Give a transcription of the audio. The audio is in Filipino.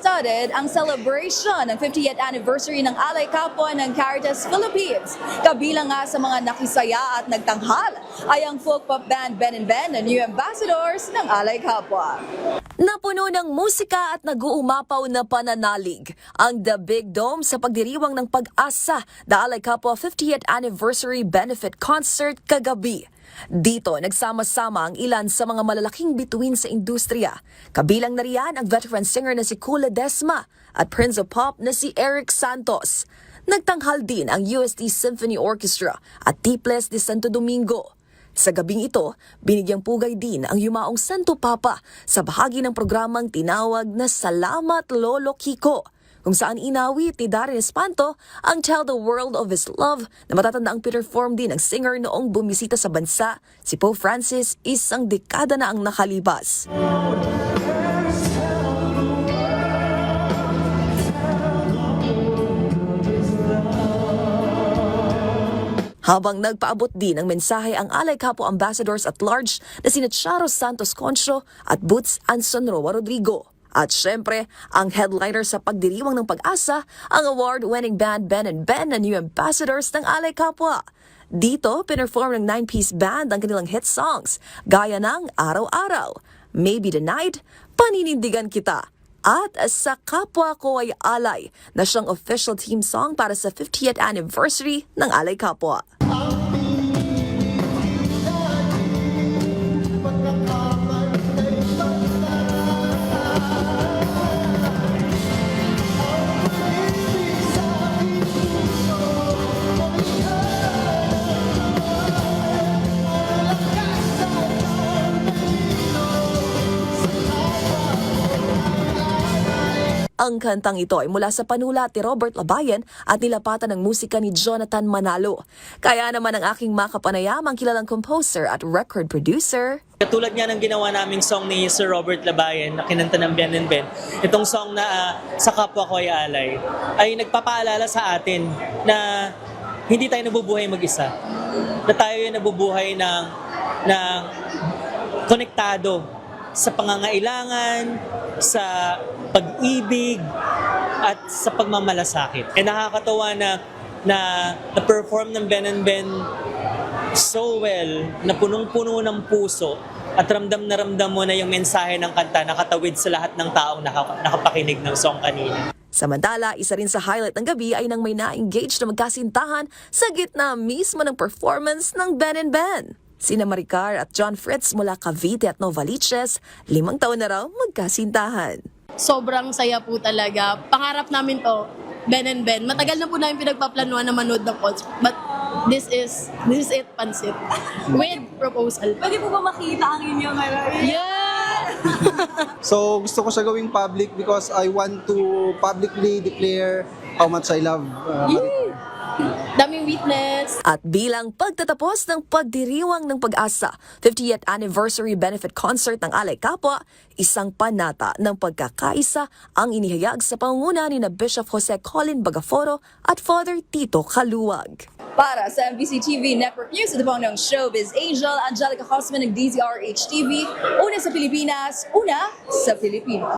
star-studded ang celebration ng 50th anniversary ng Alay Kapwa ng Caritas Philippines. Kabilang nga sa mga nakisaya at nagtanghal ay ang folk pop band Ben and Ben na new ambassadors ng Alay Kapwa. Napuno ng musika at nag-uumapaw na pananalig ang The Big Dome sa pagdiriwang ng Pag-asa, The Alay Kapwa 50th Anniversary Benefit Concert kagabi. Dito, nagsama-sama ang ilan sa mga malalaking bituin sa industriya. Kabilang na riyan ang veteran singer na si Kula Desma at Prince of Pop na si Eric Santos. Nagtanghal din ang UST Symphony Orchestra at Tiples de Santo Domingo. Sa gabing ito, binigyang pugay din ang yumaong Santo Papa sa bahagi ng programang tinawag na Salamat Lolo Kiko, kung saan inawit ni Darren Espanto ang Tell the World of His Love na matatanda ang perform din ng singer noong bumisita sa bansa, si Pope Francis, isang dekada na ang nakalipas. Habang nagpaabot din ng mensahe ang Alay Kapwa Ambassadors at Large na sina Charo Santos Concho at Boots Anson Roa Rodrigo. At syempre, ang headliner sa pagdiriwang ng Pag-asa, ang award-winning band Ben and Ben na new ambassadors ng Alay Kapwa. Dito, pinerform ng 9-piece band ang kanilang hit songs, gaya ng Araw-araw, Maybe Tonight, Paninindigan Kita, at Sa Kapwa Ko Ay Alay na siyang official theme song para sa 50th anniversary ng Alay Kapwa. Ang kantang ito ay mula sa panulat ni Robert Labayen at nilapatan ng musika ni Jonathan Manalo. Kaya naman ang aking makapanayam ang kilalang composer at record producer. Katulad nga ng ginawa naming song ni Sir Robert Labayen na kinanta ng Ben and Ben, itong song na Sa Kapwa Ko Ay Alay, ay nagpapaalala sa atin na hindi tayo nabubuhay mag-isa. Na tayo ay nabubuhay ng konektado sa pangangailangan, sa pag-ibig, at sa pagmamalasakit. Nakakatawa na perform ng Ben and Ben so well, na punong-puno ng puso, at ramdam na ramdam mo na yung mensahe ng kanta nakatawid sa lahat ng taong nakapakinig ng song kanina. Samantala, isa rin sa highlight ng gabi ay nang may na-engage na magkasintahan sa gitna mismo ng performance ng Ben and Ben. Sina Maricar at John Fritz mula Cavite at Novaliches, 5 taon na raw magkasintahan. Sobrang saya po talaga. Pangarap namin to, Ben and Ben. Matagal na po namin pinagpaplanuhan na manood ng concert. But this is it, Pansit. With proposal. Pwede po ba makita ang inyong Yeah! So gusto ko siya gawing public because I want to publicly declare how much I love Maricar. Daming witness. At bilang pagtatapos ng pagdiriwang ng Pag-asa, 50th Anniversary Benefit Concert ng Alay Kapwa, isang panata ng pagkakaisa ang inihayag sa pangunguna ni na Bishop Jose Colin Bagaforo at Father Tito Kaluwag. Para sa MBC TV Network News, ito po ng Showbiz Angel, Angelica Cosman ng DZRH TV, una sa Pilipinas, una sa Pilipino.